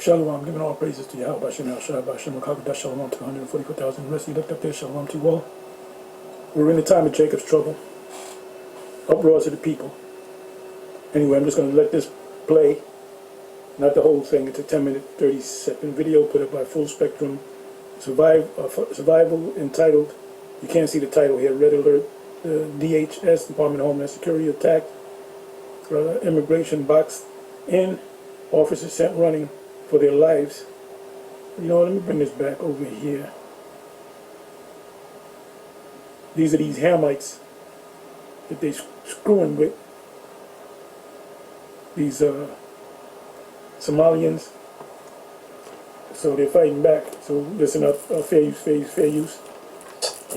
Shalom, giving all praises to Yahweh, Shem Yahshua, Shem Makakadah, Shalom to 144,000. The rest you looked up there, Shalom to you all. We're in the time of Jacob's trouble. Uproars of the people. Anyway, I'm just going to let this play. Not the whole thing. It's a 10-minute, 30-second video put up by Full Spectrum Survival, entitled, you can't see the title here, Red Alert, DHS, Department of Homeland Security, attacked immigration box in, officers sent running for their lives. You know, let me bring this back over here. These are these Hamites that they screwing with. These Somalians. So they're fighting back. So listen up, fair use.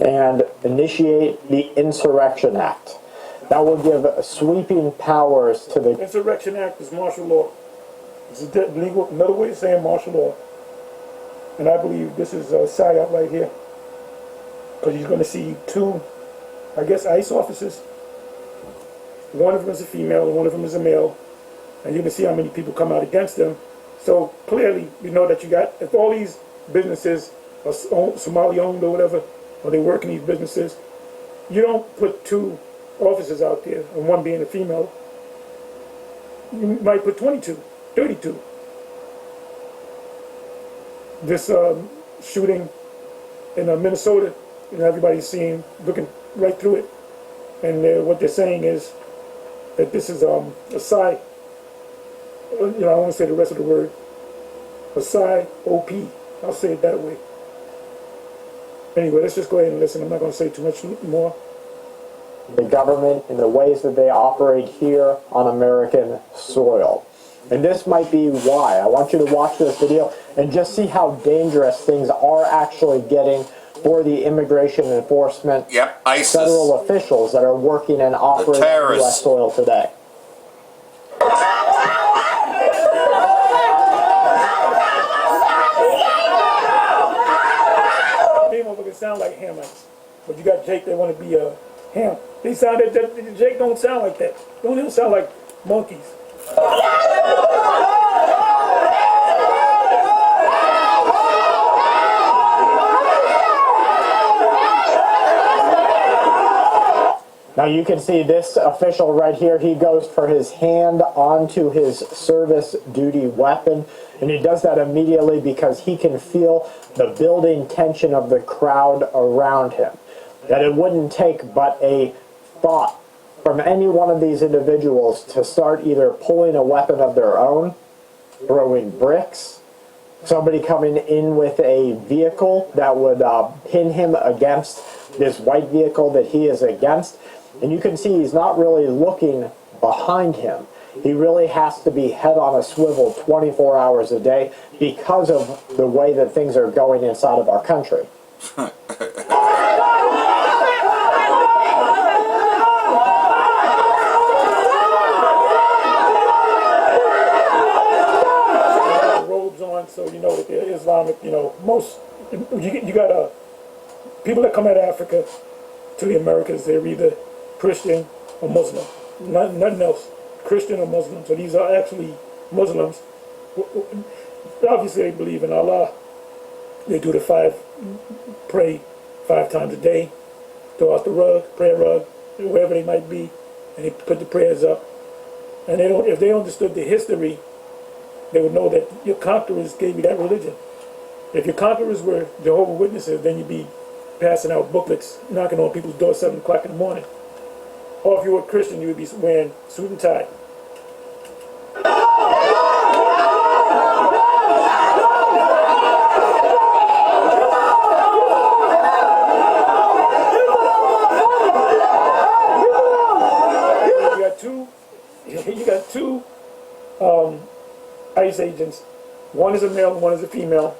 And initiate the Insurrection Act. That will give sweeping powers to the... Insurrection Act is martial law. It's a legal, another way of saying martial law. And I believe this is a psyop right here. Because you're going to see two, I guess, ICE officers. One of them is a female and one of them is a male. And you can see how many people come out against them. So clearly, you know that you got, if all these businesses are Somali owned or whatever, or they work in these businesses, you don't put two officers out there, and one being a female. You might put 22, 32. This shooting in Minnesota, you know, everybody's seeing, looking right through it. And what they're saying is that this is a side, you know, I don't want to say the rest of the word, a side OP. I'll say it that way. Anyway, let's just go ahead and listen. I'm not going to say too much more. The government in the ways that they operate here on American soil. And this might be why. I want you to watch this video and just see how dangerous things are actually getting for the immigration enforcement ISIS. Federal officials that are working and operating on U.S. soil today. They don't sound like Hamites, but you got Jake that want to be a Ham. They sound that Jake don't sound like that. Don't even sound like monkeys. Now you can see this official right here, he goes for his hand onto his service duty weapon, and he does that immediately because he can feel the building tension of the crowd around him. That it wouldn't take but a thought from any one of these individuals to start either pulling a weapon of their own, throwing bricks, somebody coming in with a vehicle that would pin him against this white vehicle that he is against. And you can see he's not really looking behind him. He really has to be head on a swivel 24 hours a day because of the way that things are going inside of our country. Robes on, so you know that they're Islamic. You know, most you got people that come out of Africa to the Americas. They're either Christian or Muslim, nothing else. Christian or Muslim. So these are actually Muslims. Obviously they believe in Allah. They do pray 5 times a day, throw out the rug, prayer rug, wherever they might be, and they put the prayers up. And they don't, if they understood the history, they would know that your conquerors gave you that religion. If your conquerors were Jehovah's Witnesses, then you'd be passing out booklets, knocking on people's doors 7 o'clock in the morning. Or if you were a Christian, you would be wearing suit and tie. You got two ICE agents. One is a male and one is a female.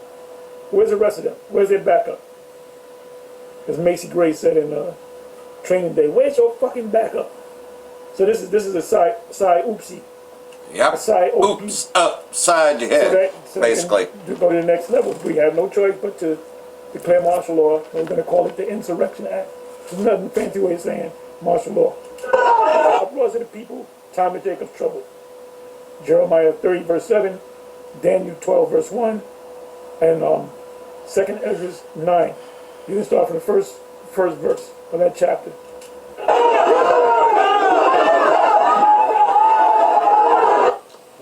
Where's the rest of them? Where's their backup? As Macy Gray said in Training Day, where's your fucking backup? So this is a side oopsie. Yep. A side OP. Oops, upside your head, so basically. To go to the next level. We have no choice but to declare martial law. We're going to call it the Insurrection Act. There's nothing fancy way of saying martial law. Uproars of the people, time of Jacob's trouble. Jeremiah 30 verse 7, Daniel 12 verse 1 and 2nd Ezra 9. You can start from the first verse of that chapter.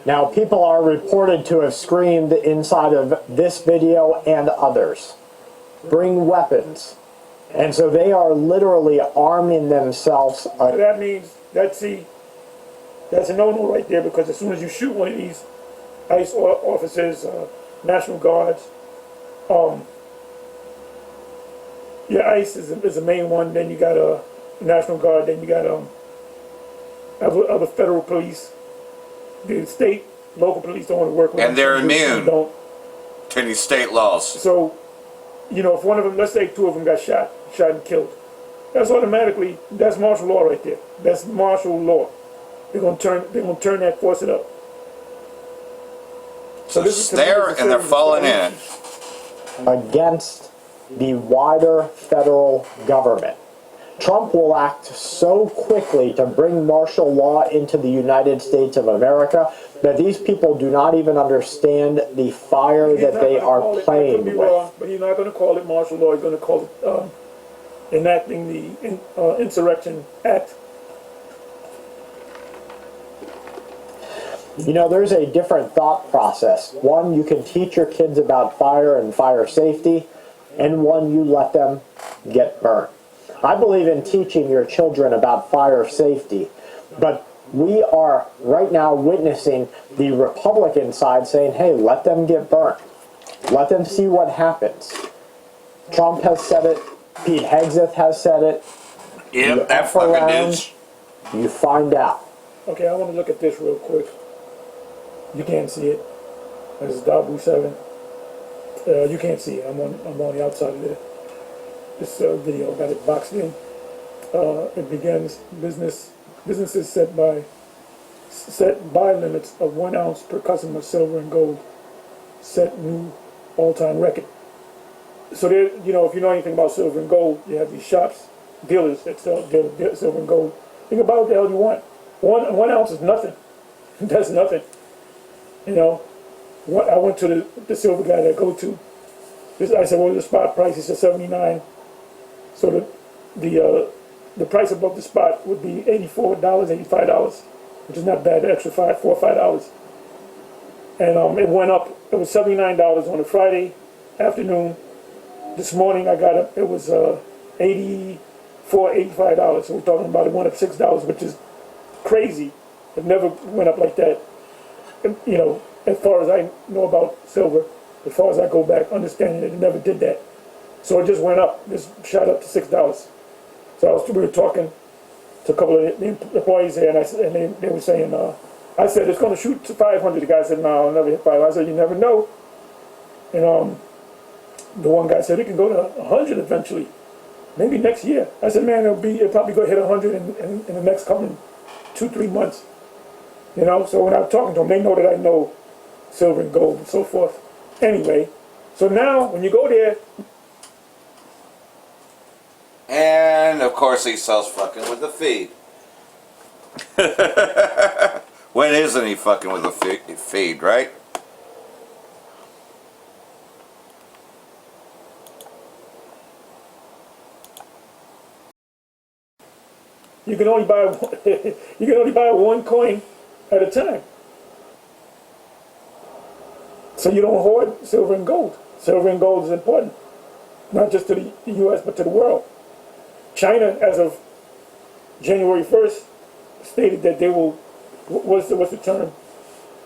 Now, people are reported to have screamed inside of this video and others, bring weapons. And so they are literally arming themselves. So that means, that's a no-no right there, because as soon as you shoot one of these ICE officers, National Guards, yeah, ICE is the main one, then you got National Guard, then you got other federal police. The state, local police don't want to work with them. And they're immune to any state laws. So, you know, if one of them, let's say two of them got shot and killed, that's automatically, that's martial law right there. That's martial law. They're gonna turn that, force it up. So this is there, and they're falling in against the wider federal government. Trump will act so quickly to bring martial law into the United States of America that these people do not even understand the fire that they are playing with. But he's not going to call it martial law. He's going to call it enacting the Insurrection Act. You know, there's a different thought process. One, you can teach your kids about fire and fire safety, and one, you let them get burnt. I believe in teaching your children about fire safety, but we are right now witnessing the Republican side saying, hey, let them get burnt. Let them see what happens. Trump has said it. Pete Hegseth has said it. Yep, that fucking dude. You find out. Okay, I want to look at this real quick. You can't see it. This is Dabu 7. You can't see it. I'm on the outside of this video. I got it boxed in. It begins businesses set buy limits of 1 ounce per customer silver and gold. Set new all-time record. So there, you know, if you know anything about silver and gold, you have these shops, dealers that sell silver and gold. Think about what the hell you want. One ounce is nothing. That's nothing. You know, I went to the silver guy that I go to. I said, "What is the spot price?" He said $79. So the price above the spot would be $84, $85, which is not bad. The extra $4 or $5. And it went up. It was $79 on a Friday afternoon. This morning I got it. It was $84, $85. So we're talking about it went up $6, which is crazy. It never went up like that. You know, as far as I know about silver, as far as I go back, understanding it never did that. So it just went up, just shot up to $6. So we were talking to a couple of the employees here, and they were saying, I said, it's going to shoot to 500. The guy said, no, I'll never hit 500. I said, you never know. And the one guy said, it can go to 100 eventually, maybe next year. I said, man, it'll probably go hit 100 in the next coming 2-3 months. You know, so when I'm talking to them, they know that I know silver and gold and so forth. Anyway, so now when you go there, and of course he sells fucking with the feed. When isn't he fucking with the feed, right? you can only buy one coin at a time. So you don't hoard silver and gold. Silver and gold is important, not just to the U.S. but to the world. China, as of January 1st, stated that they will, what's the term?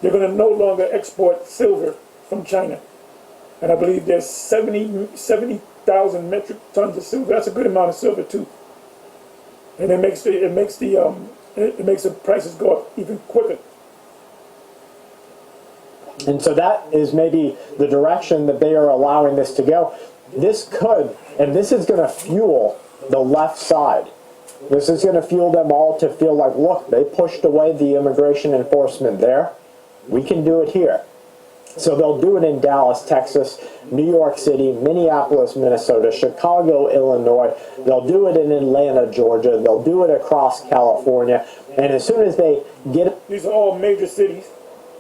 They're going to no longer export silver from China. And I believe there's 70,000 metric tons of silver. That's a good amount of silver too. And it makes the prices go up even quicker. And so that is maybe the direction that they are allowing this to go. This could, and this is going to fuel the left side. This is going to fuel them all to feel like, look, they pushed away the immigration enforcement there. We can do it here. So they'll do it in Dallas, Texas, New York City, Minneapolis, Minnesota, Chicago, Illinois. They'll do it in Atlanta, Georgia. They'll do it across California. And as soon as they get... These are all major cities,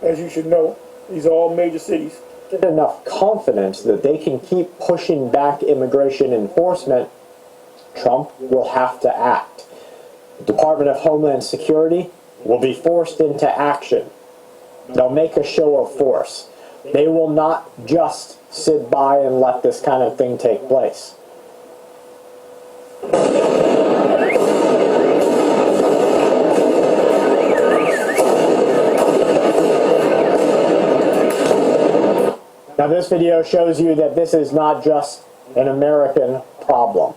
as you should know. These are all major cities. Enough confidence that they can keep pushing back immigration enforcement, Trump will have to act. The Department of Homeland Security will be forced into action. They'll make a show of force. They will not just sit by and let this kind of thing take place. Now this video shows you that this is not just an American problem.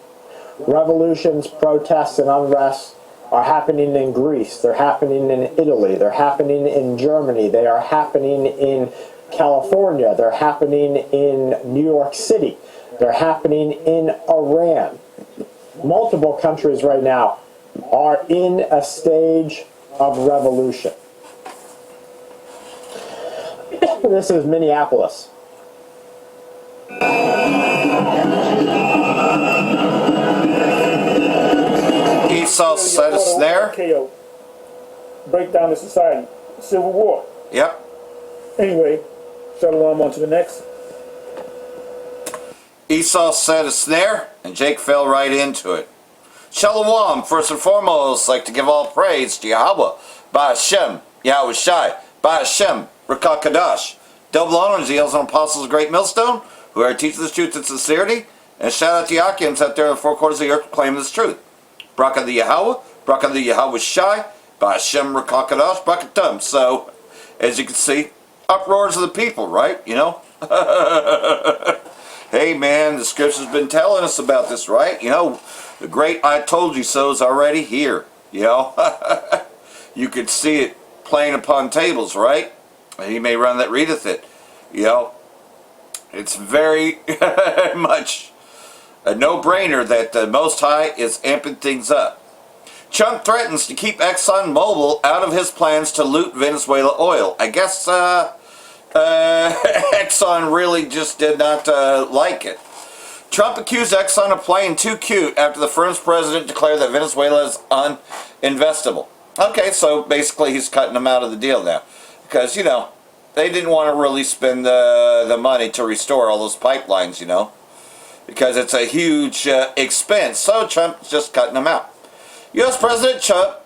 Revolutions, protests, and unrest are happening in Greece, they're happening in Italy, they're happening in Germany, they are happening in California, they're happening in New York City, they're happening in Iran. Multiple countries right now are in a stage of revolution. This is Minneapolis. Esau set a snare. KO. Break down the society. Civil war. Yep. Anyway, Shalom on to the next. Esau set a snare, and Jake fell right into it. Shalom, first and foremost, like to give all praise to Yahweh, Ba'ashem, Yahweh Shai, Ba'ashem, Rakah Kadash. Double honor to the elders and apostles of Great Millstone, who are teaching this truth and sincerity, and shout out to Yakims out there in the four quarters of the earth proclaiming this truth. Brakah the Yahweh, Brakah the Yahweh Shai, Ba'ashem, Rakah Kadash, Brakatum. So, as you can see, uproars of the people, right? You know? Hey man, the scripture's been telling us about this, right? You know, the great I told you so is already here, you know? You could see it playing upon tables, right? He may run that readeth it, you know? It's very much a no-brainer that the Most High is amping things up. Trump threatens to keep ExxonMobil out of his plans to loot Venezuela oil. I guess, Exxon really just did not like it. Trump accused Exxon of playing too cute after the firm's president declared that Venezuela is uninvestable. Okay, so basically he's cutting them out of the deal now. Because, you know, they didn't want to really spend the money to restore all those pipelines, you know. Because it's a huge expense. So Trump's just cutting them out. U.S. President Trump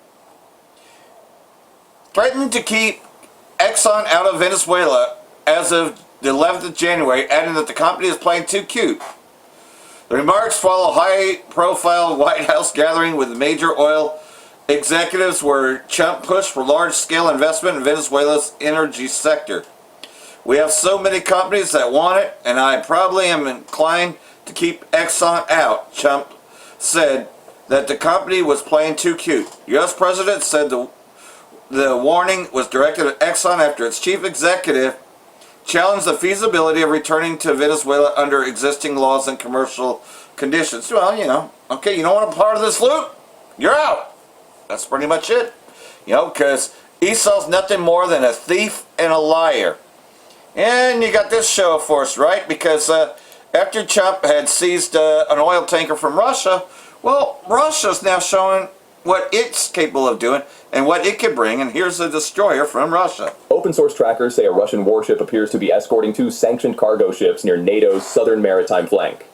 threatened to keep Exxon out of Venezuela as of the 11th of January, adding that the company is playing too cute. The remarks follow a high-profile White House gathering with major oil executives where Trump pushed for large-scale investment in Venezuela's energy sector. We have so many companies that want it, and I probably am inclined to keep Exxon out, Trump said that the company was playing too cute. U.S. President said the warning was directed at Exxon after its chief executive challenged the feasibility of returning to Venezuela under existing laws and commercial conditions. Well, you know, okay, you don't want a part of this loot? You're out. That's pretty much it. You know, because Esau's nothing more than a thief and a liar. And you got this show of force, right? Because after Trump had seized an oil tanker from Russia, well, Russia's now showing what it's capable of doing and what it can bring, and here's a destroyer from Russia. Open source trackers say a Russian warship appears to be escorting 2 sanctioned cargo ships near NATO's southern maritime flank.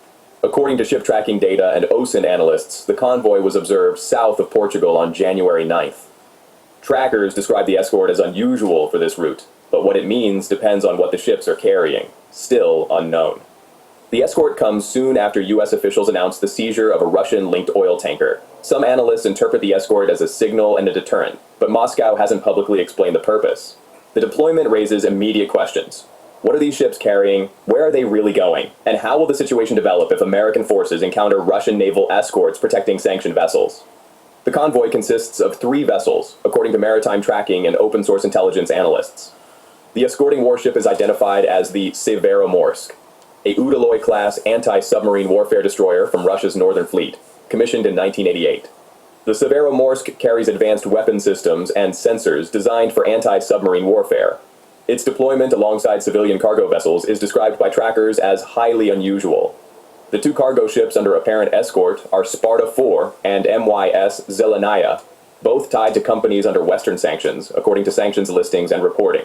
According to ship tracking data and OSINT analysts, the convoy was observed south of Portugal on January 9th. Trackers describe the escort as unusual for this route, but what it means depends on what the ships are carrying, still unknown. The escort comes soon after U.S. officials announced the seizure of a Russian-linked oil tanker. Some analysts interpret the escort as a signal and a deterrent, but Moscow hasn't publicly explained the purpose. The deployment raises immediate questions. What are these ships carrying? Where are they really going? And how will the situation develop if American forces encounter Russian naval escorts protecting sanctioned vessels? The convoy consists of 3 vessels, according to maritime tracking and open-source intelligence analysts. The escorting warship is identified as the Severomorsk, a Udaloy-class anti-submarine warfare destroyer from Russia's Northern Fleet, commissioned in 1988. The Severomorsk carries advanced weapon systems and sensors designed for anti-submarine warfare. Its deployment alongside civilian cargo vessels is described by trackers as highly unusual. The 2 cargo ships under apparent escort are Sparta 4 and MYS Zelenaya, both tied to companies under Western sanctions, according to sanctions listings and reporting.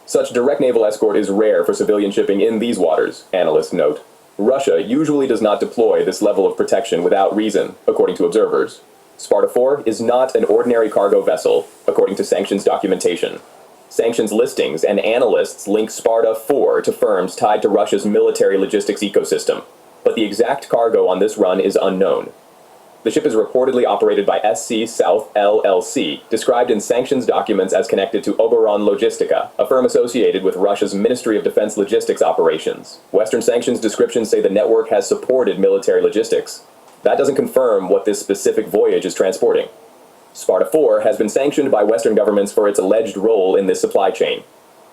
Such direct naval escort is rare for civilian shipping in these waters, analysts note. Russia usually does not deploy this level of protection without reason, according to observers. Sparta 4 is not an ordinary cargo vessel, according to sanctions documentation. Sanctions listings and analysts link Sparta 4 to firms tied to Russia's military logistics ecosystem, but the exact cargo on this run is unknown. The ship is reportedly operated by SC South LLC, described in sanctions documents as connected to Oberon Logistica, a firm associated with Russia's Ministry of Defense logistics operations. Western sanctions descriptions say the network has supported military logistics. That doesn't confirm what this specific voyage is transporting. Sparta 4 has been sanctioned by Western governments for its alleged role in this supply chain.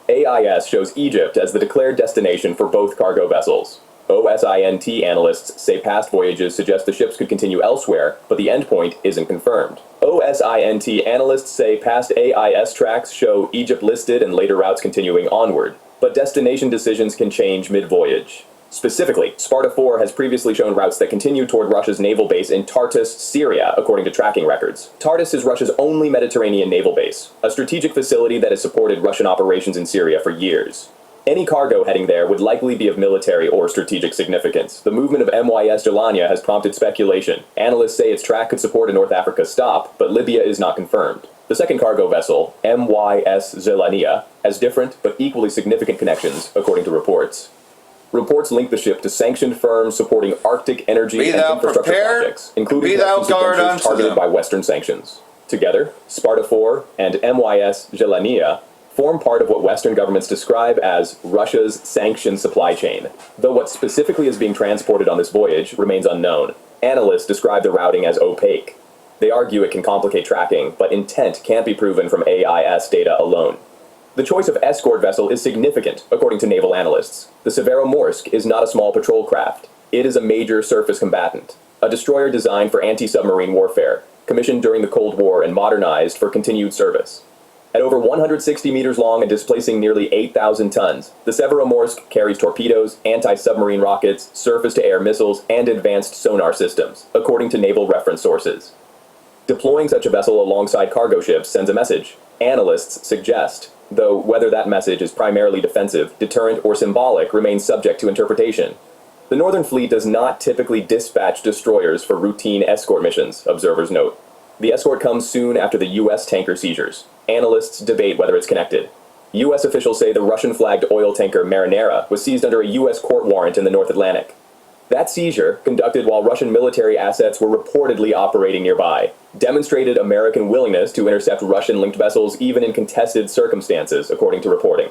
AIS shows Egypt as the declared destination for both cargo vessels. OSINT analysts say past voyages suggest the ships could continue elsewhere, but the endpoint isn't confirmed. OSINT analysts say past AIS tracks show Egypt listed and later routes continuing onward, but destination decisions can change mid-voyage. Specifically, Sparta 4 has previously shown routes that continue toward Russia's naval base in Tartus, Syria, according to tracking records. Tartus is Russia's only Mediterranean naval base, a strategic facility that has supported Russian operations in Syria for years. Any cargo heading there would likely be of military or strategic significance. The movement of MYS Jelania has prompted speculation. Analysts say its track could support a North Africa stop, but Libya is not confirmed. The second cargo vessel, MYS Jelania, has different but equally significant connections, according to reports. Reports link the ship to sanctioned firms supporting Arctic energy and infrastructure projects, including ventures targeted by Western sanctions. Together, Sparta 4 and MYS Jelania form part of what Western governments describe as Russia's sanctioned supply chain, though what specifically is being transported on this voyage remains unknown. Analysts describe the routing as opaque. They argue it can complicate tracking, but intent can't be proven from AIS data alone. The choice of escort vessel is significant, according to naval analysts. The Severomorsk is not a small patrol craft. It is a major surface combatant, a destroyer designed for anti-submarine warfare, commissioned during the Cold War and modernized for continued service. At over 160 meters long and displacing nearly 8,000 tons, the Severomorsk carries torpedoes, anti-submarine rockets, surface-to-air missiles, and advanced sonar systems, according to naval reference sources. Deploying such a vessel alongside cargo ships sends a message, analysts suggest, though whether that message is primarily defensive, deterrent, or symbolic remains subject to interpretation. The Northern Fleet does not typically dispatch destroyers for routine escort missions, observers note. The escort comes soon after the U.S. tanker seizures. Analysts debate whether it's connected. U.S. officials say the Russian-flagged oil tanker Marinera was seized under a U.S. court warrant in the North Atlantic. That seizure, conducted while Russian military assets were reportedly operating nearby, demonstrated American willingness to intercept Russian-linked vessels even in contested circumstances, according to reporting.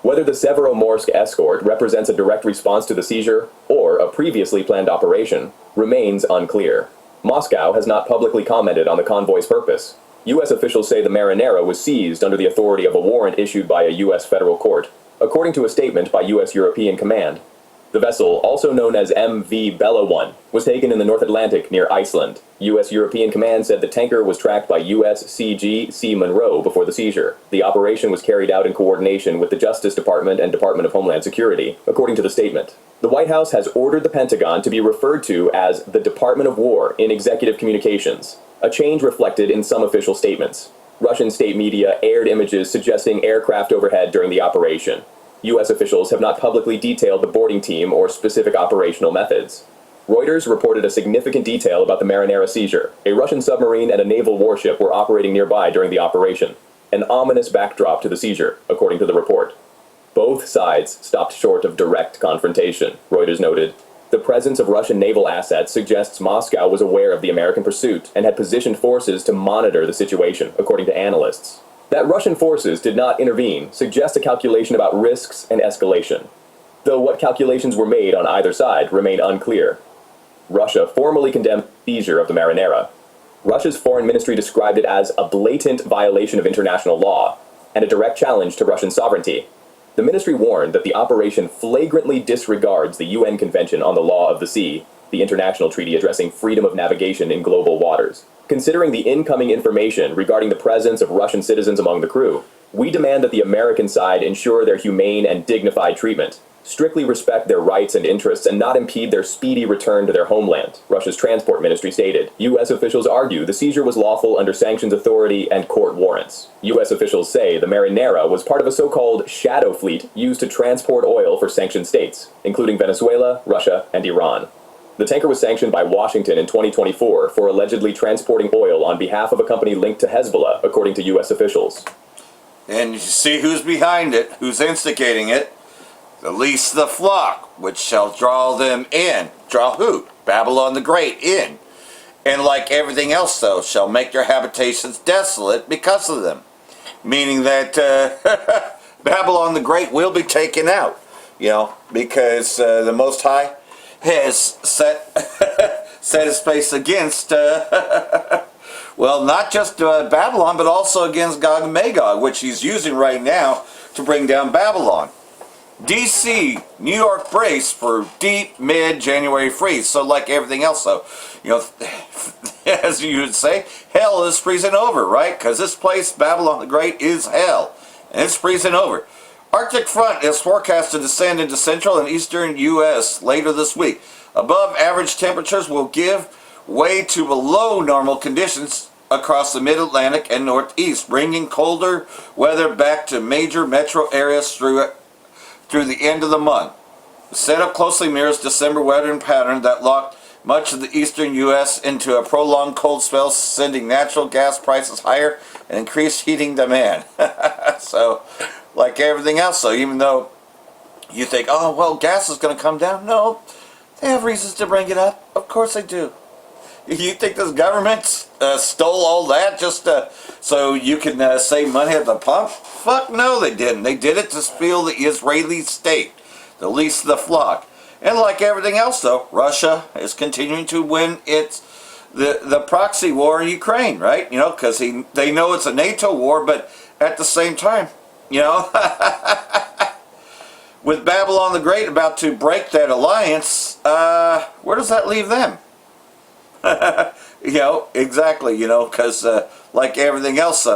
Whether the Severomorsk escort represents a direct response to the seizure or a previously planned operation remains unclear. Moscow has not publicly commented on the convoy's purpose. U.S. officials say the Marinera was seized under the authority of a warrant issued by a U.S. federal court, according to a statement by U.S. European Command. The vessel, also known as MV Bella 1, was taken in the North Atlantic near Iceland. U.S. European Command said the tanker was tracked by USCG C. Monroe before the seizure. The operation was carried out in coordination with the Justice Department and Department of Homeland Security, according to the statement. The White House has ordered the Pentagon to be referred to as the Department of War in executive communications, a change reflected in some official statements. Russian state media aired images suggesting aircraft overhead during the operation. U.S. officials have not publicly detailed the boarding team or specific operational methods. Reuters reported a significant detail about the Marinera seizure. A Russian submarine and a naval warship were operating nearby during the operation, an ominous backdrop to the seizure, according to the report. Both sides stopped short of direct confrontation, Reuters noted. The presence of Russian naval assets suggests Moscow was aware of the American pursuit and had positioned forces to monitor the situation, according to analysts. That Russian forces did not intervene suggests a calculation about risks and escalation, though what calculations were made on either side remain unclear. Russia formally condemned the seizure of the Marinera. Russia's foreign ministry described it as a blatant violation of international law and a direct challenge to Russian sovereignty. The ministry warned that the operation flagrantly disregards the UN Convention on the Law of the Sea, the international treaty addressing freedom of navigation in global waters. Considering the incoming information regarding the presence of Russian citizens among the crew, we demand that the American side ensure their humane and dignified treatment. strictly respect their rights and interests and not impede their speedy return to their homeland, Russia's transport ministry stated. U.S. officials argue the seizure was lawful under sanctions authority and court warrants. U.S. officials say the Marinera was part of a so-called shadow fleet used to transport oil for sanctioned states, including Venezuela, Russia, and Iran. The tanker was sanctioned by Washington in 2024 for allegedly transporting oil on behalf of a company linked to Hezbollah, according to U.S. officials. And you see who's behind it, who's instigating it. The least of the flock, which shall draw them in. Draw who? Babylon the Great in. And like everything else, though, shall make their habitations desolate because of them. Meaning that Babylon the Great will be taken out. Because the Most High has set his face against, well, not just Babylon, but also against Gog and Magog, which he's using right now to bring down Babylon. DC, New York brace for deep mid-January freeze. So like everything else, though, as you would say, hell is freezing over, right? Because this place, Babylon the Great, is hell. And it's freezing over. Arctic front is forecast to descend into central and eastern U.S. later this week. Above average temperatures will give way to below normal conditions across the mid-Atlantic and northeast, bringing colder weather back to major metro areas through the end of the month. The setup closely mirrors December weather pattern that locked much of the eastern U.S. into a prolonged cold spell, sending natural gas prices higher and increased heating demand. So, like everything else, so even though you think, oh, well, gas is going to come down, no, they have reasons to bring it up. Of course they do. You think this government stole all that just so you can save money at the pump? Fuck no, they didn't. They did it to fuel the Israeli state, the least of the flock. And like everything else, though, Russia is continuing to win the proxy war in Ukraine, right? Because they know it's a NATO war, but at the same time, with Babylon the Great about to break that alliance, where does that leave them? Exactly, because like everything else,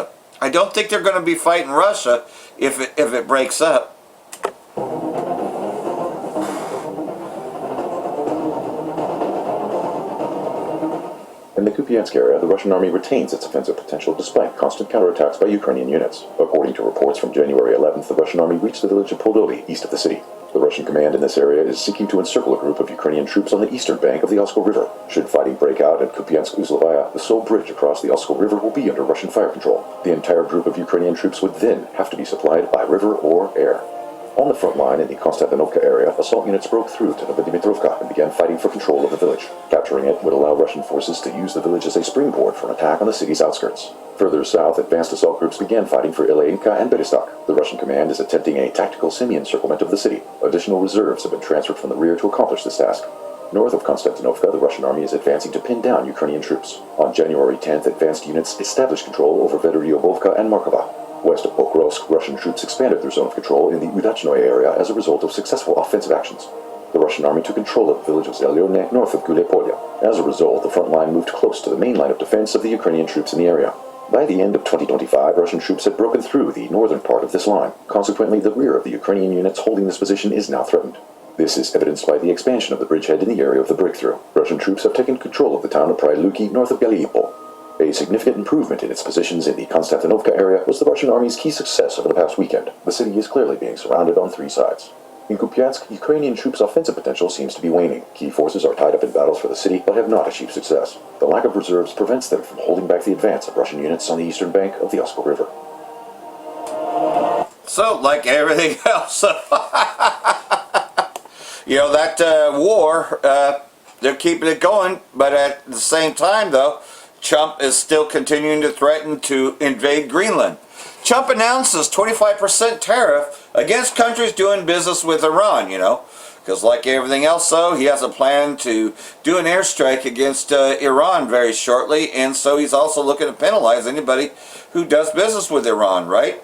I don't think they're going to be fighting Russia if it breaks up. In the Kupiansk area, the Russian army retains its offensive potential despite constant counterattacks by Ukrainian units. According to reports from January 11th, the Russian army reached the village of Poldovy, east of the city. The Russian command in this area is seeking to encircle a group of Ukrainian troops on the eastern bank of the Oskol River. Should fighting break out at Kupiansk-Uzlovaya, the sole bridge across the Oskol River will be under Russian fire control. The entire group of Ukrainian troops would then have to be supplied by river or air. On the front line in the Konstantinovka area, assault units broke through to Novodimitrovka and began fighting for control of the village. Capturing it would allow Russian forces to use the village as a springboard for an attack on the city's outskirts. Further south, advanced assault groups began fighting for Ileinka and Berystok. The Russian command is attempting a tactical semi-encirclement of the city. Additional reserves have been transferred from the rear to accomplish this task. North of Konstantinovka, the Russian army is advancing to pin down Ukrainian troops. On January 10th, advanced units established control over Vedoryobovka and Markova. West of Pokrovsk, Russian troops expanded their zone of control in the Udachnoye area as a result of successful offensive actions. The Russian army took control of the village of Zelyone north of Gulepolya. As a result, the front line moved close to the main line of defense of the Ukrainian troops in the area. By the end of 2025, Russian troops had broken through the northern part of this line. Consequently, the rear of the Ukrainian units holding this position is now threatened. This is evidenced by the expansion of the bridgehead in the area of the breakthrough. Russian troops have taken control of the town of Pryluki north of Galiipol. A significant improvement in its positions in the Konstantinovka area was the Russian army's key success over the past weekend. The city is clearly being surrounded on three sides. In Kupiansk, Ukrainian troops' offensive potential seems to be waning. Key forces are tied up in battles for the city, but have not achieved success. The lack of reserves prevents them from holding back the advance of Russian units on the eastern bank of the Oskol River. So, like everything else, that war, they're keeping it going, but at the same time, though, Trump is still continuing to threaten to invade Greenland. Trump announces 25% tariff against countries doing business with Iran, because like everything else, though, he has a plan to do an airstrike against Iran very shortly, and so he's also looking to penalize anybody who does business with Iran, right?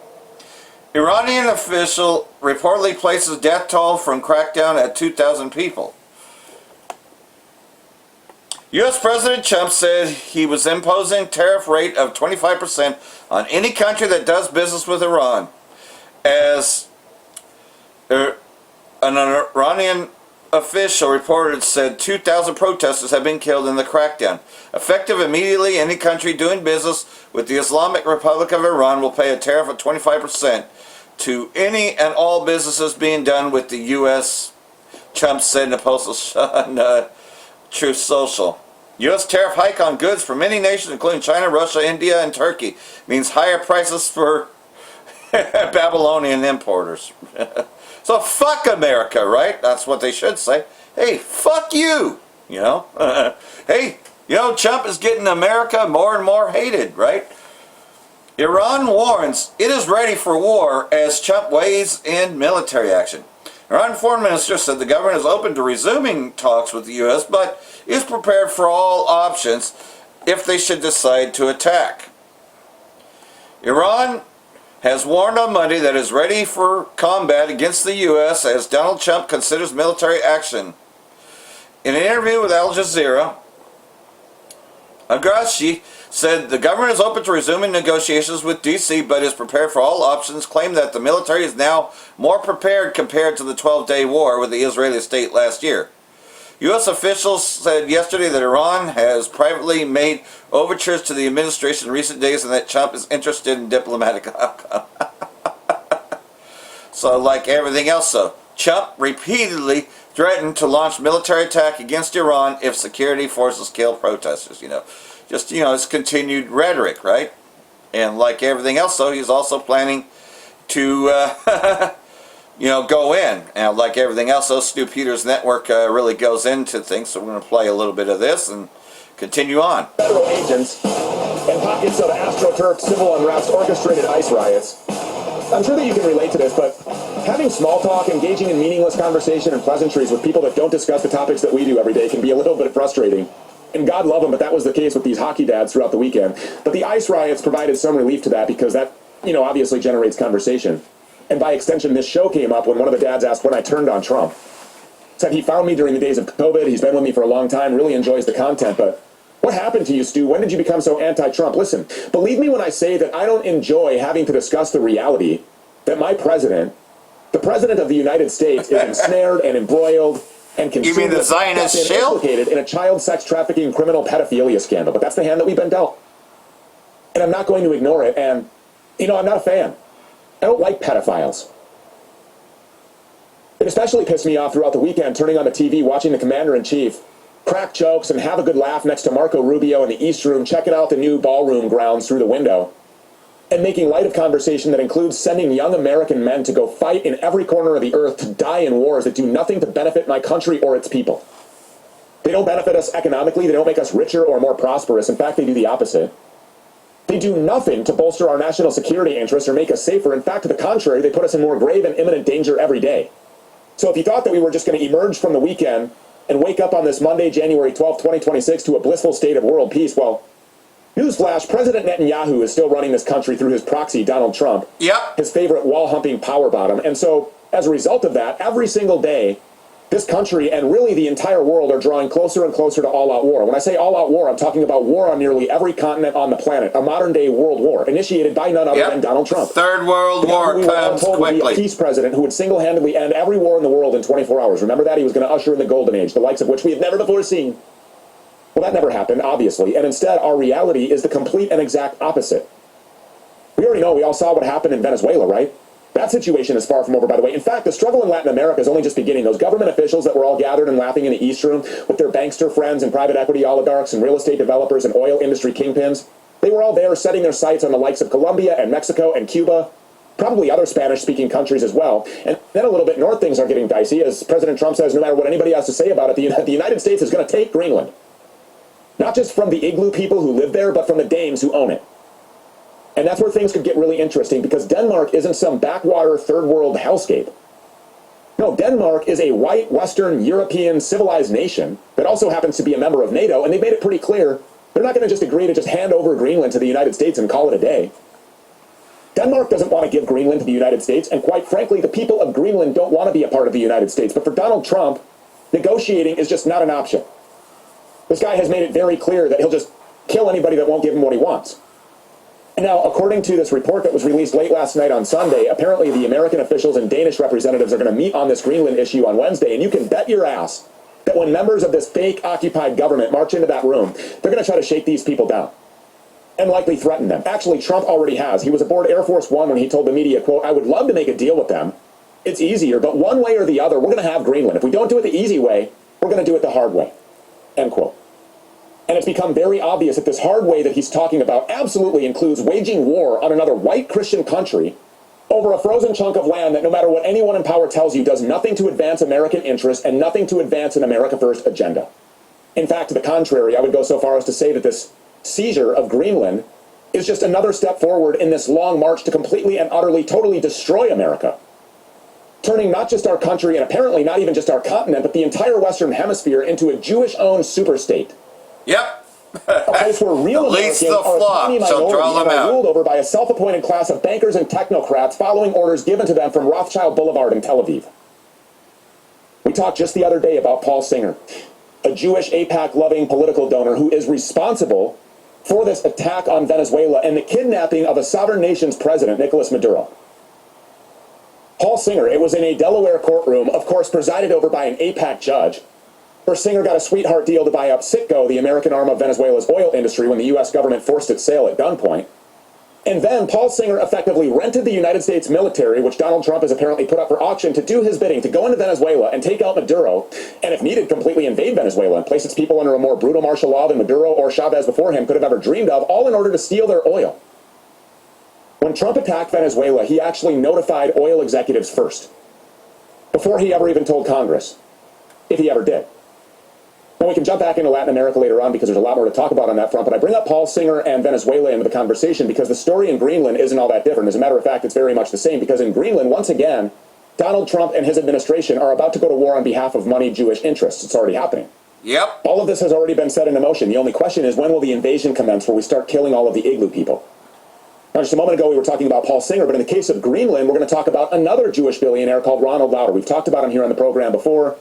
Iranian official reportedly places death toll from crackdown at 2,000 people. U.S. President Trump said he was imposing tariff rate of 25% on any country that does business with Iran as an Iranian official said 2,000 protesters have been killed in the crackdown. Effective immediately, any country doing business with the Islamic Republic of Iran will pay a tariff of 25% to any and all businesses being done with the U.S., Trump said in a post on Truth Social. U.S. tariff hike on goods from many nations, including China, Russia, India, and Turkey, means higher prices for Babylonian importers. So fuck America, right? That's what they should say. Hey, fuck you, you know? Hey, you know, Trump is getting America more and more hated, right? Iran warns it is ready for war as Trump weighs in military action. Iran foreign minister said the government is open to resuming talks with the U.S., but is prepared for all options if they should decide to attack. Iran has warned on Monday that it is ready for combat against the U.S. as Donald Trump considers military action. In an interview with Al Jazeera, Agrashi said the government is open to resuming negotiations with D.C. but is prepared for all options, claimed that the military is now more prepared compared to the 12-day war with the Israeli state last year. U.S. officials said yesterday that Iran has privately made overtures to the administration in recent days and that Trump is interested in diplomatic outcome. So like everything else, though, Trump repeatedly threatened to launch military attack against Iran if security forces kill protesters, you know. Just, you know, it's continued rhetoric, right? And like everything else, though, he's also planning to, you know, go in. And like everything else, though, Stu Peters' network really goes into things. So we're going to play a little bit of this and continue on. Federal agents and pockets of AstroTurf civil unrest orchestrated ICE riots. I'm sure that you can relate to this, but having small talk, engaging in meaningless conversation and pleasantries with people that don't discuss the topics that we do every day can be a little bit frustrating. And God love them, but that was the case with these hockey dads throughout the weekend. But the ICE riots provided some relief to that because that, you know, obviously generates conversation. And by extension, this show came up when one of the dads asked when I turned on Trump. Said he found me during the days of COVID. He's been with me for a long time, really enjoys the content. But what happened to you, Stu? When did you become so anti-Trump? Listen, believe me when I say that I don't enjoy having to discuss the reality that my president, the president of the United States, is ensnared and embroiled and consumed. You mean the Zionist shill? Implicated in a child sex trafficking criminal pedophilia scandal. But that's the hand that we've been dealt. And I'm not going to ignore it. And, you know, I'm not a fan. I don't like pedophiles. It especially pissed me off throughout the weekend turning on the TV, watching the commander-in-chief crack jokes and have a good laugh next to Marco Rubio in the East Room, checking out the new ballroom grounds through the window, and making light of conversation that includes sending young American men to go fight in every corner of the earth to die in wars that do nothing to benefit my country or its people. They don't benefit us economically. They don't make us richer or more prosperous. In fact, they do the opposite. They do nothing to bolster our national security interests or make us safer. In fact, to the contrary, they put us in more grave and imminent danger every day. So if you thought that we were just going to emerge from the weekend and wake up on this Monday, January 12th, 2026 to a blissful state of world peace, well, newsflash, President Netanyahu is still running this country through his proxy, Donald Trump, his favorite wall-humping power bottom. And so as a result of that, every single day, this country and really the entire world are drawing closer and closer to all-out war. When I say all-out war, I'm talking about war on nearly every continent on the planet, a modern-day world war, initiated by none other than Donald Trump. Third World War comes quickly. Would be a peace president who would single-handedly end every war in the world in 24 hours. Remember that? He was going to usher in the Golden Age, the likes of which we have never before seen. Well, that never happened, obviously, and instead our reality is the complete and exact opposite. We already know, we all saw what happened in Venezuela, right? That situation is far from over, by the way. In fact, the struggle in Latin America is only just beginning. Those government officials that were all gathered and laughing in the East Room with their bankster friends and private equity oligarchs and real estate developers and oil industry kingpins, they were all there setting their sights on the likes of Colombia and Mexico and Cuba, probably other Spanish-speaking countries as well. And then a little bit north, things are getting dicey. As President Trump says, no matter what anybody has to say about it, the United States is going to take Greenland. Not just from the igloo people who live there, but from the Danes who own it. And that's where things could get really interesting, because Denmark isn't some backwater third world hellscape. No, Denmark is a white, Western, European, civilized nation that also happens to be a member of NATO, and they made it pretty clear they're not going to just agree to just hand over Greenland to the United States and call it a day. Denmark doesn't want to give Greenland to the United States, and quite frankly, the people of Greenland don't want to be a part of the United States. But for Donald Trump, negotiating is just not an option. This guy has made it very clear that he'll just kill anybody that won't give him what he wants. Now, according to this report that was released late last night on Sunday, apparently the American officials and Danish representatives are going to meet on this Greenland issue on Wednesday, and you can bet your ass that when members of this fake occupied government march into that room, they're going to try to shake these people down and likely threaten them. Actually, Trump already has. He was aboard Air Force One when he told the media, quote, "I would love to make a deal with them. It's easier, but one way or the other, we're going to have Greenland. If we don't do it the easy way, we're going to do it the hard way," end quote. And it's become very obvious that this hard way that he's talking about absolutely includes waging war on another white Christian country over a frozen chunk of land that, no matter what anyone in power tells you, does nothing to advance American interests and nothing to advance an America First agenda. In fact, to the contrary, I would go so far as to say that this seizure of Greenland is just another step forward in this long march to completely and utterly, totally destroy America, turning not just our country and apparently not even just our continent, but the entire Western Hemisphere into a Jewish-owned superstate. Yep. A place where real least Americans the are a flock tiny shall minority draw them and are out. ruled over by a self-appointed class of bankers and technocrats following orders given to them from Rothschild Boulevard in Tel Aviv. We talked just the other day about Paul Singer, a Jewish AIPAC-loving political donor who is responsible for this attack on Venezuela and the kidnapping of a sovereign nation's president, Nicolas Maduro. Paul Singer, it was in a Delaware courtroom, of course presided over by an AIPAC judge, where Singer got a sweetheart deal to buy up Citgo, the American arm of Venezuela's oil industry, when the U.S. government forced its sale at gunpoint. And then Paul Singer effectively rented the United States military, which Donald Trump has apparently put up for auction, to do his bidding, to go into Venezuela and take out Maduro, and if needed, completely invade Venezuela and place its people under a more brutal martial law than Maduro or Chavez before him could have ever dreamed of, all in order to steal their oil. When Trump attacked Venezuela, he actually notified oil executives first, before he ever even told Congress, if he ever did. And we can jump back into Latin America later on because there's a lot more to talk about on that front, but I bring up Paul Singer and Venezuela into the conversation because the story in Greenland isn't all that different. As a matter of fact, it's very much the same, because in Greenland, once again, Donald Trump and his administration are about to go to war on behalf of moneyed Jewish interests. It's already happening. Yep. All of this has already been set into motion. The only question is, when will the invasion commence where we start killing all of the igloo people? Now, just a moment ago, we were talking about Paul Singer, but in the case of Greenland, we're going to talk about another Jewish billionaire called Ronald Lauder. We've talked about him here on the program before.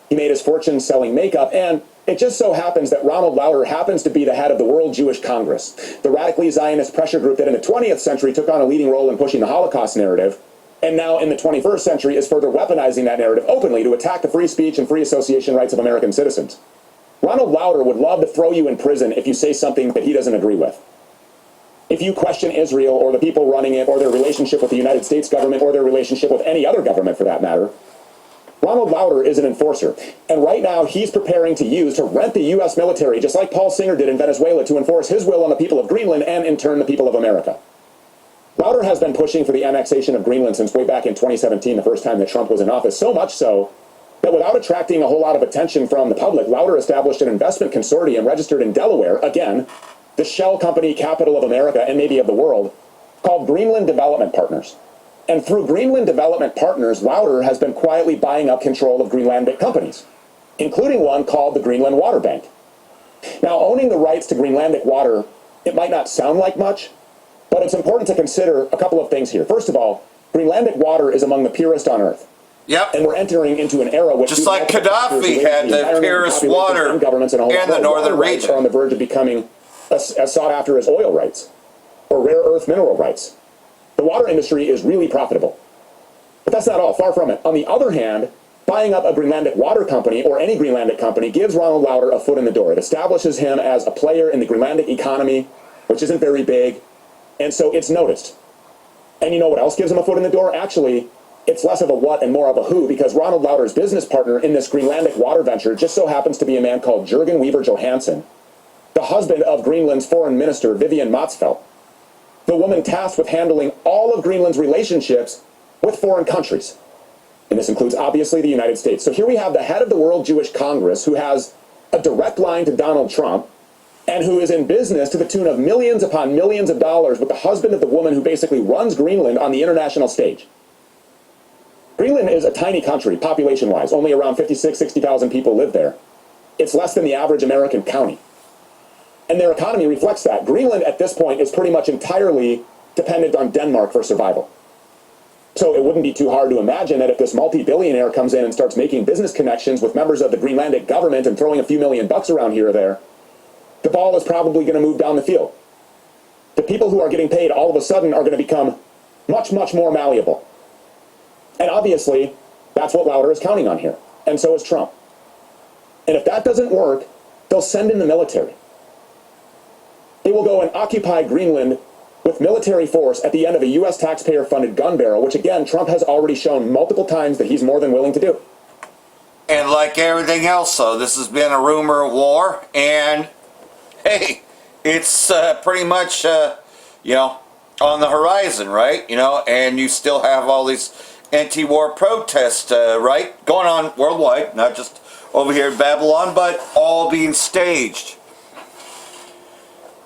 He made his fortune selling makeup, and it just so happens that Ronald Lauder happens to be the head of the World Jewish Congress, the radically Zionist pressure group that in the 20th century took on a leading role in pushing the Holocaust narrative, and now in the 21st century is further weaponizing that narrative openly to attack the free speech and free association rights of American citizens. Ronald Lauder would love to throw you in prison if you say something that he doesn't agree with. If you question Israel or the people running it or their relationship with the United States government or their relationship with any other government for that matter, Ronald Lauder is an enforcer, and right now he's preparing to rent the U.S. military, just like Paul Singer did in Venezuela, to enforce his will on the people of Greenland and, in turn, the people of America. Lauder has been pushing for the annexation of Greenland since way back in 2017, the first time that Trump was in office, so much so that without attracting a whole lot of attention from the public, Lauder established an investment consortium registered in Delaware, again, the shell company capital of America and maybe of the world, called Greenland Development Partners. And through Greenland Development Partners, Lauder has been quietly buying up control of Greenlandic companies, including one called the Greenland Water Bank. Now, owning the rights to Greenlandic water, it might not sound like much, but it's important to consider a couple of things here. First of all, Greenlandic water is among the purest on Earth. Yep. And we're entering into an era which, just like Gaddafi had the purest water in the northern region, are on the verge of becoming as sought after as oil rights or rare earth mineral rights. The water industry is really profitable. But that's not all, far from it. On the other hand, buying up a Greenlandic water company or any Greenlandic company gives Ronald Lauder a foot in the door. It establishes him as a player in the Greenlandic economy, which isn't very big, and so it's noticed. And you know what else gives him a foot in the door? Actually, it's less of a what and more of a who, because Ronald Lauder's business partner in this Greenlandic water venture just so happens to be a man called Jürgen Weaver Johansen, the husband of Greenland's foreign minister, Vivian Matzfeldt, the woman tasked with handling all of Greenland's relationships with foreign countries. And this includes, obviously, the United States. So here we have the head of the World Jewish Congress, who has a direct line to Donald Trump, and who is in business to the tune of millions upon millions of dollars with the husband of the woman who basically runs Greenland on the international stage. Greenland is a tiny country, population-wise. Only around 60,000 people live there. It's less than the average American county. And their economy reflects that. Greenland, at this point, is pretty much entirely dependent on Denmark for survival. So it wouldn't be too hard to imagine that if this multi-billionaire comes in and starts making business connections with members of the Greenlandic government and throwing a few $1 million around here or there, the ball is probably going to move down the field. the people who are getting paid all of a sudden are going to become much, much more malleable. And obviously, that's what Lauder is counting on here. And so is Trump. And if that doesn't work, they'll send in the military. They will go and occupy Greenland with military force at the end of a U.S. taxpayer-funded gun barrel, which, again, Trump has already shown multiple times that he's more than willing to do. And like everything else, though, this has been a rumor of war, and hey, it's pretty much, you know, on the horizon, right? You know, and you still have all these anti-war protests, right, going on worldwide, not just over here in Babylon, but all being staged.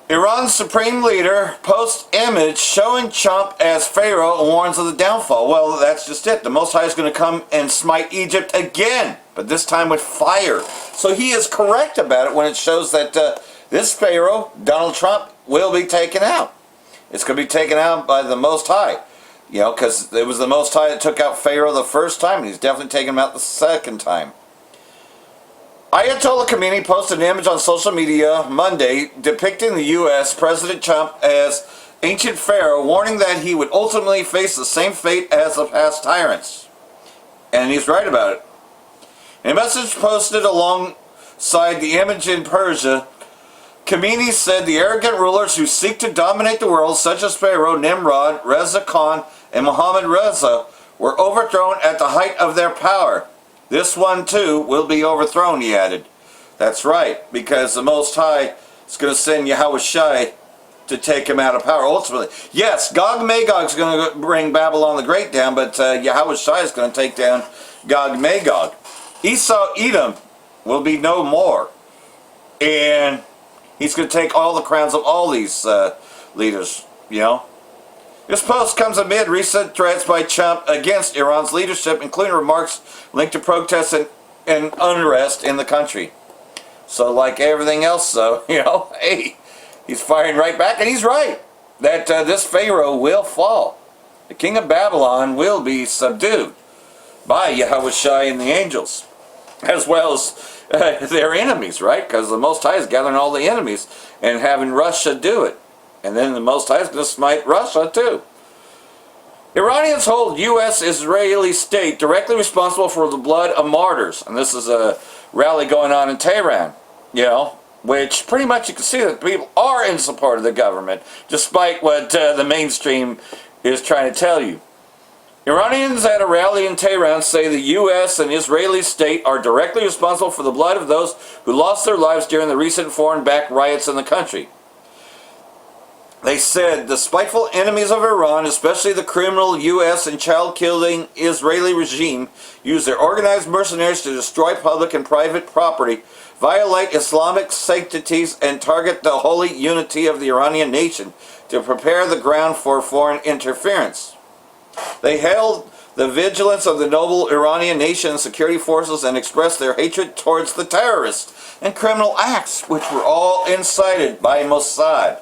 Iran's supreme leader posts image showing Trump as Pharaoh and warns of the downfall. Well, that's just it. The Most High is going to come and smite Egypt again, but this time with fire. So he is correct about it when it shows that this Pharaoh, Donald Trump, will be taken out. It's going to be taken out by the Most High. You know, because it was the Most High that took out Pharaoh the first time, and he's definitely taken him out the second time. Ayatollah Khomeini posted an image on social media Monday depicting the U.S. President Trump as ancient pharaoh, warning that he would ultimately face the same fate as the past tyrants. And he's right about it. In a message posted alongside the image in Persia, Khomeini said the arrogant rulers who seek to dominate the world, such as Pharaoh, Nimrod, Reza Khan, and Mohammad Reza, were overthrown at the height of their power. This one, too, will be overthrown, he added. That's right, because the Most High is going to send Yahushua to take him out of power, ultimately. Yes, Gog and Magog is going to bring Babylon the Great down, but Yahushua is going to take down Gog and Magog. Esau, Edom will be no more. And he's going to take all the crowns of all these leaders, you know. This post comes amid recent threats by Trump against Iran's leadership, including remarks linked to protests and unrest in the country. So like everything else, though, you know, hey, he's firing right back, and he's right, that this Pharaoh will fall. The king of Babylon will be subdued by Yahushua and the angels, as well as their enemies, right? Because the Most High is gathering all the enemies and having Russia do it. And then the Most High is going to smite Russia too. Iranians hold U.S.-Israeli state directly responsible for the blood of martyrs. And this is a rally going on in Tehran, you know, which pretty much you can see that people are in support of the government, despite what the mainstream is trying to tell you. Iranians at a rally in Tehran say the U.S. and Israeli state are directly responsible for the blood of those who lost their lives during the recent foreign-backed riots in the country. They said the spiteful enemies of Iran, especially the criminal U.S. and child-killing Israeli regime, use their organized mercenaries to destroy public and private property, violate Islamic sanctities, and target the holy unity of the Iranian nation to prepare the ground for foreign interference. They hailed the vigilance of the noble Iranian nation and security forces and expressed their hatred towards the terrorists and criminal acts, which were all incited by Mossad.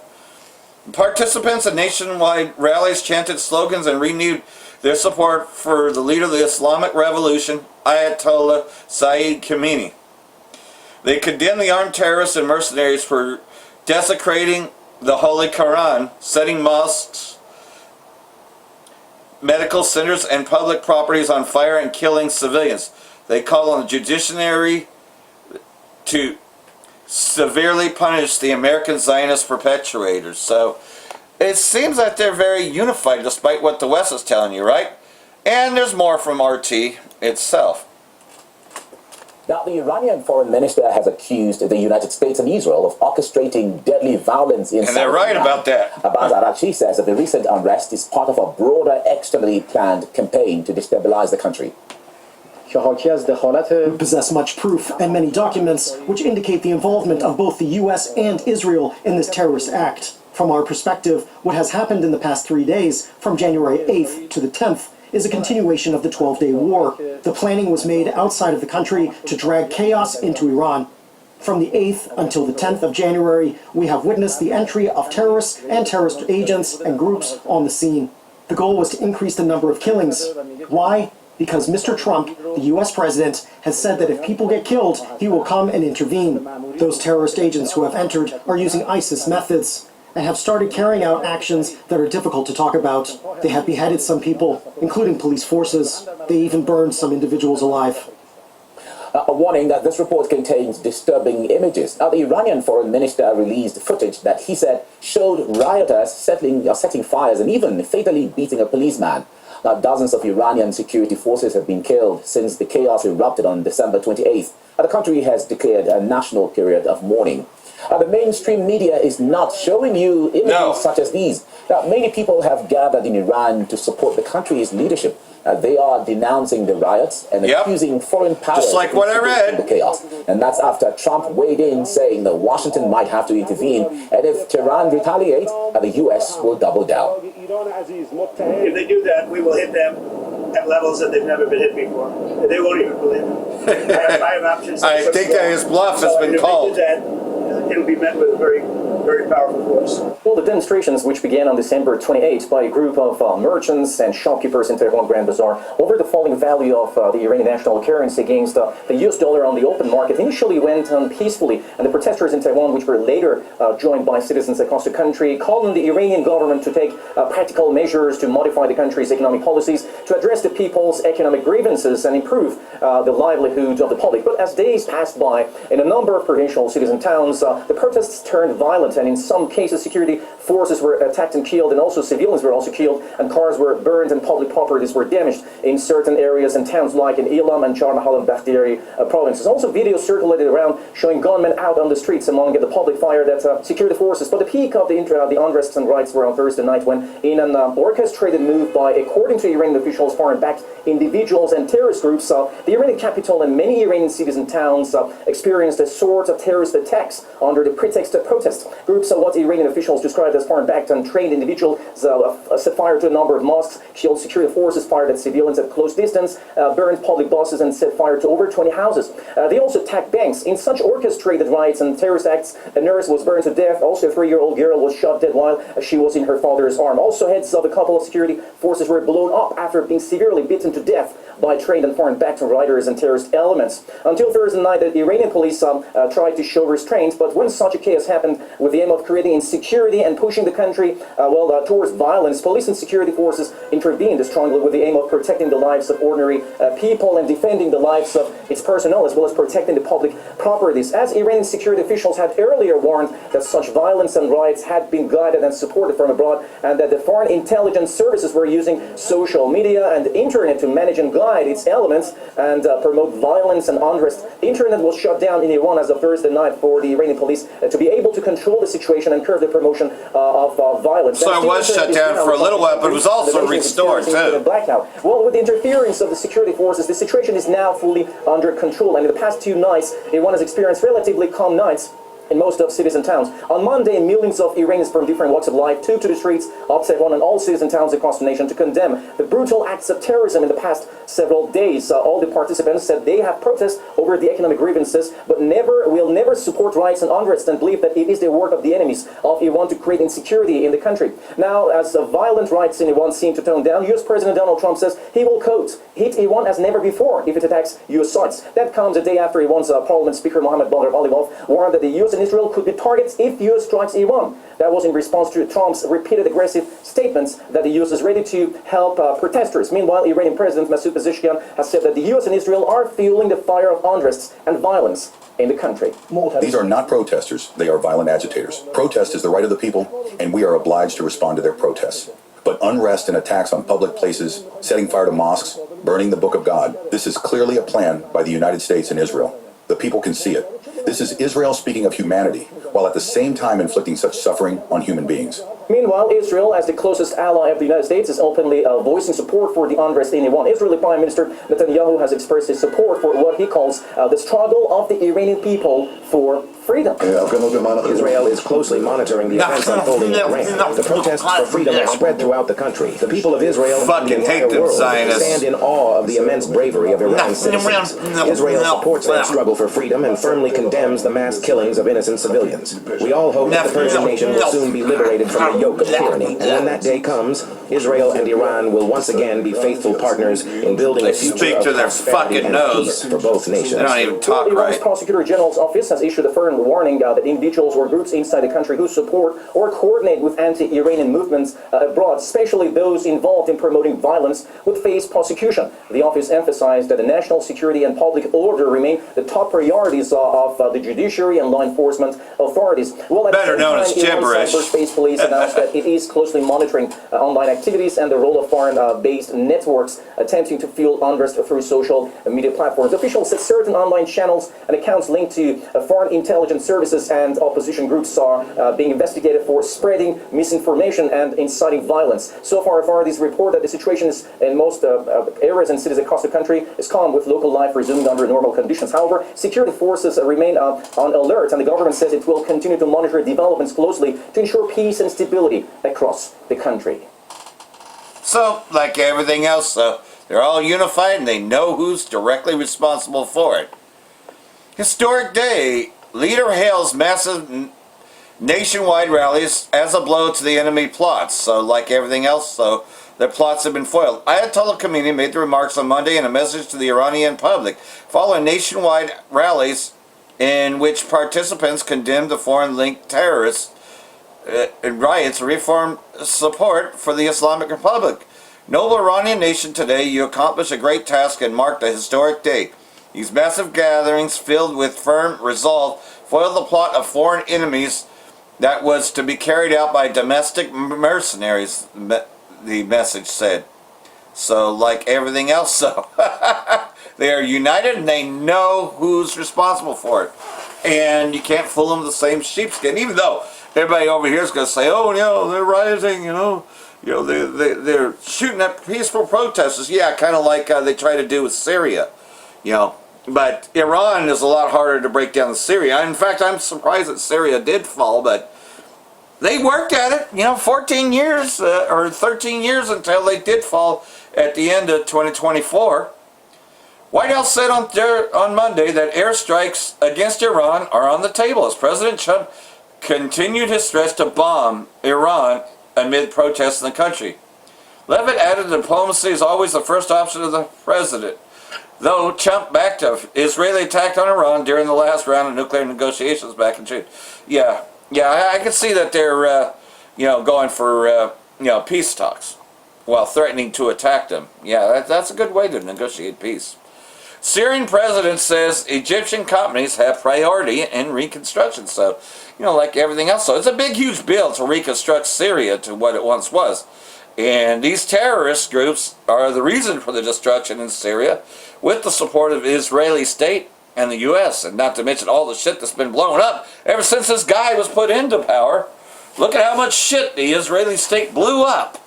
Participants in nationwide rallies chanted slogans and renewed their support for the leader of the Islamic Revolution, Ayatollah Sayyid Khomeini. They condemned the armed terrorists and mercenaries for desecrating the Holy Quran, setting mosques, medical centers, and public properties on fire and killing civilians. They call on the judiciary to severely punish the American Zionist perpetrators. So it seems that they're very unified despite what the West is telling you, right? And there's more from RT itself. Now, the Iranian foreign minister has accused the United States and Israel of orchestrating deadly violence in And they're right about that. Abbas Araghchi says that the recent unrest is part of a broader externally planned campaign to destabilize the country. We possess much proof and many documents which indicate the involvement of both the U.S. and Israel in this terrorist act. From our perspective, what has happened in the past 3 days, from January 8th to the 10th, is a continuation of the 12-day war. The planning was made outside of the country to drag chaos into Iran. From the 8th until the 10th of January, we have witnessed the entry of terrorists and terrorist agents and groups on the scene. The goal was to increase the number of killings. Why? Because Mr. Trump, the U.S. president, has said that if people get killed, he will come and intervene. Those terrorist agents who have entered are using ISIS methods. and have started carrying out actions that are difficult to talk about. They have beheaded some people, including police forces. They even burned some individuals alive. A warning that this report contains disturbing images. The Iranian foreign minister released footage that he said showed rioters setting fires and even fatally beating a policeman. Dozens of Iranian security forces have been killed since the chaos erupted on December 28th. The country has declared a national period of mourning. The mainstream media is not showing you images such as these. Many people have gathered in Iran to support the country's leadership. They are denouncing the riots and accusing foreign powers just like what I read. The chaos. And that's after Trump weighed in, saying that Washington might have to intervene, and if Tehran retaliates, the U.S. will double down. If they do that, we will hit them at levels that they've never been hit before. They won't even believe it. I have options. I think that his bluff has been called. If they do that, it'll be met with a very, very powerful force. Well, the demonstrations, which began on December 28th by a group of merchants and shopkeepers in Tehran Grand Bazaar over the falling value of the Iranian national currency against the US dollar on the open market, initially went on peacefully, and the protesters in Tehran, which were later joined by citizens across the country, called on the Iranian government to take practical measures to modify the country's economic policies to address the people's economic grievances and improve the livelihood of the public. But as days passed by, in a number of provincial cities and towns, the protests turned violent, and in some cases security forces were attacked and killed, and also civilians were also killed, and cars were burned and public properties were damaged in certain areas and towns like in Ilam and Charmahal and Bakhtiyari provinces. Also videos circulated around showing gunmen out on the streets among the public fire that security forces. But the peak of the unrest and riots were on Thursday night when, in an orchestrated move by, according to Iranian officials, foreign-backed individuals and terrorist groups, the Iranian capital and many Iranian cities and towns experienced a sort of terrorist attacks under the pretext of protest. Groups what Iranian officials described as foreign-backed and trained individuals set fire to a number of mosques, killed security forces, fired at civilians at close distance, burned public buses, and set fire to over 20 houses. They also attacked banks. In such orchestrated riots and terrorist acts, a nurse was burned to death. Also, a 3-year-old girl was shot dead while she was in her father's arm. Also, heads of a couple of security forces were blown up after being severely beaten to death by trained and foreign-backed rioters and terrorist elements. Until Thursday night, the Iranian police tried to show restraint, but when such a chaos happened with the aim of creating insecurity and pushing the country towards violence, police and security forces intervened strongly with the aim of protecting the lives of ordinary people and defending the lives of its personnel, as well as protecting the public properties. As Iranian security officials had earlier warned that such violence and riots had been guided and supported from abroad, and that the foreign intelligence services were using social media and the internet to manage and guide its elements and promote violence and unrest. The internet was shut down in Iran as of Thursday night for the Iranian police to be able to control the situation and curb the promotion of violence. So it was shut down for a little while, but it was also restored too. Blackout. Well, with the interference of the security forces, the situation is now fully under control, and in the past 2 nights, Iran has experienced relatively calm nights in most of cities and towns. On Monday, millions of Iranians from different walks of life took to the streets of Tehran and all cities and towns across the nation to condemn the brutal acts of terrorism in the past several days. All the participants said they have protest over the economic grievances, but will never support riots and unrest, and believe that it is the work of the enemies of Iran to create insecurity in the country. Now, as violent riots in Iran seem to tone down, U.S. President Donald Trump says he will, quote, hit Iran as never before if it attacks U.S. sites. That comes a day after Iran's Parliament Speaker Mohammad Bagher Ghalibaf warned that the U.S. and Israel could be targets if U.S. strikes Iran. That was in response to Trump's repeated aggressive statements that the U.S. is ready to help protesters. Meanwhile, Iranian President Masoud Pezeshkian has said that the U.S. and Israel are fueling the fire of unrest and violence in the country. These are not protesters, they are violent agitators. Protest is the right of the people, and we are obliged to respond to their protests. But unrest and attacks on public places, setting fire to mosques, burning the Book of God, this is clearly a plan by the United States and Israel. The people can see it. This is Israel speaking of humanity, while at the same time inflicting such suffering on human beings. Meanwhile, Israel, as the closest ally of the United States, is openly voicing support for the unrest in Iran. Israeli Prime Minister Netanyahu has expressed his support for what he calls the struggle of the Iranian people for freedom. Israel is closely monitoring the events unfolding in Iran. The protests for freedom are spread throughout the country. The people of Israel and the entire world stand in awe of the immense bravery of Iran's citizens. Israel supports their struggle for freedom and firmly condemns the mass killings of innocent civilians. We all hope that the Persian nation will soon be liberated from the yoke of tyranny. And when that day comes, Israel and Iran will once again be faithful partners in building a future speak to of their prosperity fucking and nose. peace for both nations. They don't even talk Iran's right. Prosecutor General's office has issued a firm warning that individuals or groups inside the country who support or coordinate with anti-Iranian movements abroad, especially those involved in promoting violence, would face prosecution. The office emphasized that the national security and public order remain the top priorities of the judiciary and law enforcement authorities. Well, at Better the same known time, as gibberish. Iran's cyberspace police announced that it is closely monitoring online activities and the role of foreign-based networks attempting to fuel unrest through social media platforms. Officials said certain online channels and accounts linked to foreign intelligence services and opposition groups are being investigated for spreading misinformation and inciting violence. So far, authorities report that the situation is in most areas and cities across the country is calm, with local life resuming under normal conditions. However, security forces remain on alert, and the government says it will continue to monitor developments closely to ensure peace and stability across the country. So, like everything else, they're all unified and they know who's directly responsible for it. Historic day. Leader hails massive nationwide rallies as a blow to the enemy plots. So, like everything else, their plots have been foiled. Ayatollah Khomeini made the remarks on Monday in a message to the Iranian public following nationwide rallies in which participants condemned the foreign-linked terrorists and riots reform support for the Islamic Republic. Noble Iranian nation, today you accomplished a great task and marked a historic day. These massive gatherings, filled with firm resolve, foiled the plot of foreign enemies that was to be carried out by domestic mercenaries, the message said. So, like everything else, they are united and they know who's responsible for it. And you can't fool them with the same sheepskin, even though everybody over here is going to say, oh, they're rioting, they're shooting at peaceful protesters. Yeah, kind of like they try to do with Syria, But Iran is a lot harder to break down than Syria. In fact, I'm surprised that Syria did fall, but they worked at it, 14 years or 13 years until they did fall at the end of 2024. White House said on Monday that airstrikes against Iran are on the table as President Trump continued his threats to bomb Iran amid protests in the country. Leavitt added diplomacy is always the first option of the president, though Trump backed an Israeli attack on Iran during the last round of nuclear negotiations back in June. Yeah, I can see that they're, going for, peace talks while threatening to attack them. Yeah, that's a good way to negotiate peace. Syrian president says Egyptian companies have priority in reconstruction. So, like everything else. So it's a big, huge bill to reconstruct Syria to what it once was. And these terrorist groups are the reason for the destruction in Syria, with the support of the Israeli state and the U.S., and not to mention all the shit that's been blown up ever since this guy was put into power. Look at how much shit the Israeli state blew up.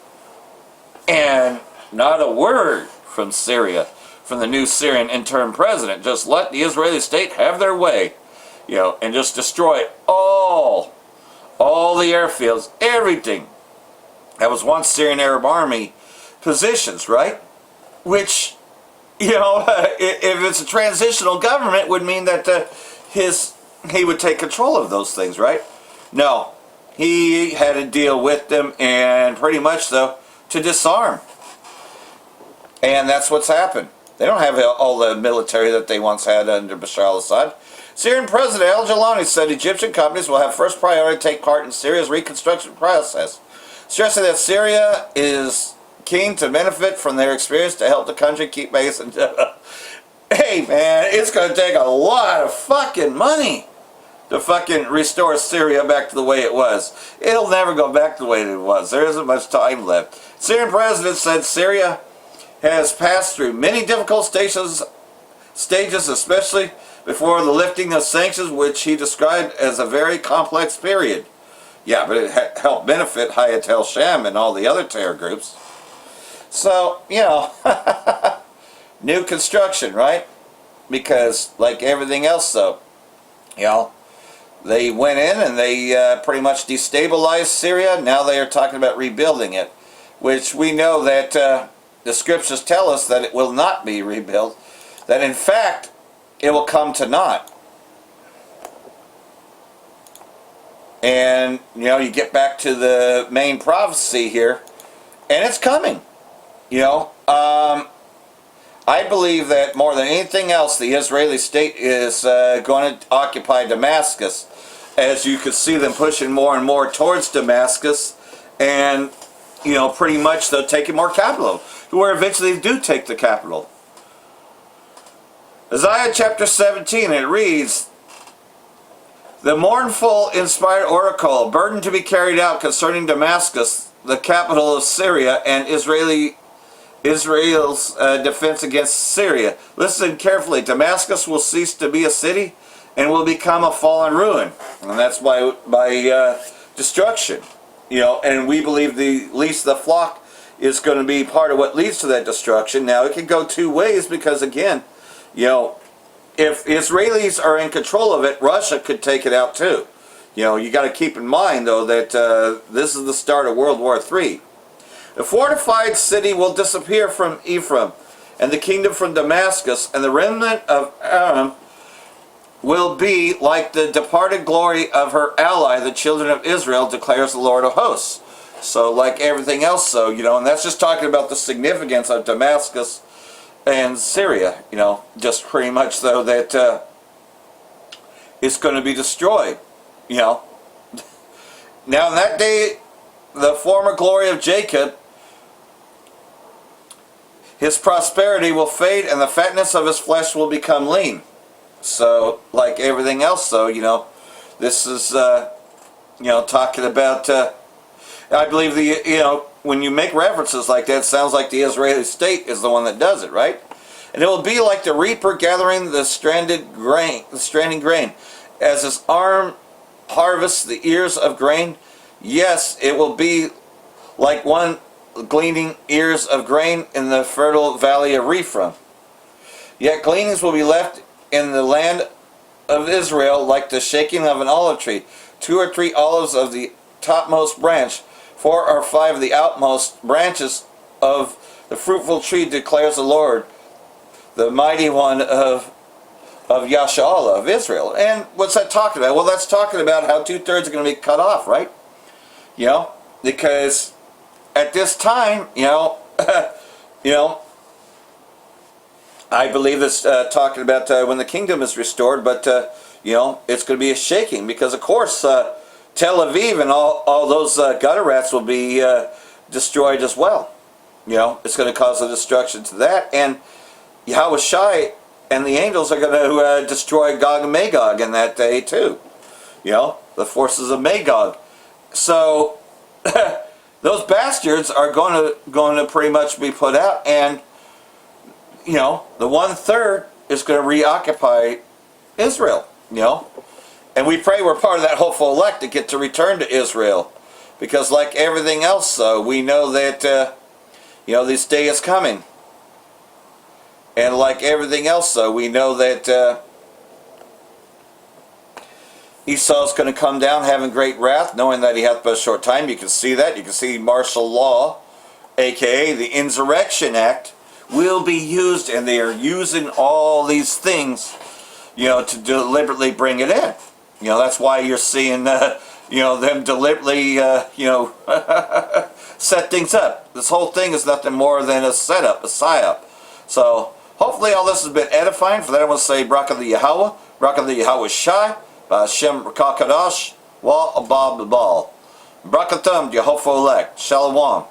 And not a word from Syria, from the new Syrian interim president. Just let the Israeli state have their way, and just destroy all the airfields, everything. That was once Syrian Arab Army positions, right? Which, if it's a transitional government, would mean that he would take control of those things, right? No, he had to deal with them, and pretty much to disarm. And that's what's happened. They don't have all the military that they once had under Bashar al-Assad. Syrian President al-Jalani said Egyptian companies will have first priority to take part in Syria's reconstruction process, stressing that Syria is keen to benefit from their experience to help the country keep pace. And hey, man, it's going to take a lot of fucking money to fucking restore Syria back to the way it was. It'll never go back to the way it was. There isn't much time left. Syrian president said Syria has passed through many difficult stages, especially before the lifting of sanctions, which he described as a very complex period. Yeah, but it helped benefit Hayat al-Sham and all the other terror groups. So, new construction, right? Because, like everything else, they went in and they pretty much destabilized Syria. Now they are talking about rebuilding it, which we know that the scriptures tell us that it will not be rebuilt, that in fact it will come to naught. And, you know, you get back to the main prophecy here, and it's coming. You know, I believe that more than anything else, the Israeli state is going to occupy Damascus, as you could see them pushing more and more towards Damascus, and, you know, pretty much they're taking more capital, where eventually they do take the capital. Isaiah chapter 17, it reads, the mournful inspired oracle, burden to be carried out concerning Damascus, the capital of Syria, and Israel's defense against Syria. Listen carefully. Damascus will cease to be a city and will become a fallen ruin. And that's by destruction. You know, and we believe the least of the flock is going to be part of what leads to that destruction. Now, it can go two ways because, again, you know, if Israelis are in control of it, Russia could take it out too. You know, you got to keep in mind, though, that this is the start of World War III. The fortified city will disappear from Ephraim, and the kingdom from Damascus, and the remnant of Aram will be like the departed glory of her ally, the children of Israel, declares the Lord of hosts. So, like everything else, so, you know, and that's just talking about the significance of Damascus and Syria, you know, just pretty much, though, that it's going to be destroyed, you know. Now, in that day, the former glory of Jacob, his prosperity will fade, and the fatness of his flesh will become lean. So, like everything else, though, you know, this is, you know, talking about, I believe you know, when you make references like that, it sounds like the Israeli state is the one that does it, right? And it will be like the reaper gathering the stranding grain, as his arm harvests the ears of grain. Yes, it will be like one gleaning ears of grain in the fertile valley of Ephraim. Yet gleanings will be left in the land of Israel like the shaking of an olive tree. 2 or 3 olives of the topmost branch, 4 or 5 of the outmost branches of the fruitful tree, declares the Lord, the mighty one of Yashala, of Israel. And what's that talking about? Well, that's talking about how 2/3 are going to be cut off, right? You know, because at this time, you know, you know, I believe this talking about when the kingdom is restored, but you know, it's going to be a shaking because, of course, Tel Aviv and all those gutter rats will be destroyed as well. You know, it's going to cause a destruction to that, and Yahweh Shai and the angels are going to destroy Gog and Magog in that day too. You know, the forces of Magog. So those bastards are going to pretty much be put out, and you know, the 1/3 is going to reoccupy Israel. You know, and we pray we're part of that hopeful elect to get to return to Israel, because like everything else, we know that you know, this day is coming, and like everything else, we know that Esau's going to come down having great wrath, knowing that he hath but a short time. You can see that. You can see martial law, aka the Insurrection Act, will be used, and they are using all these things, you know, to deliberately bring it in. You know, that's why you're seeing, you know, them deliberately, you know, set things up. This whole thing is nothing more than a setup, a psyop. So, hopefully all this has been edifying. For that I want to say, Barak the Yahweh, Barak the Yahweh Shai, Hashem Rakakadosh, Wa Abab Babal. Brakatum, Jehovah elect. Shalom.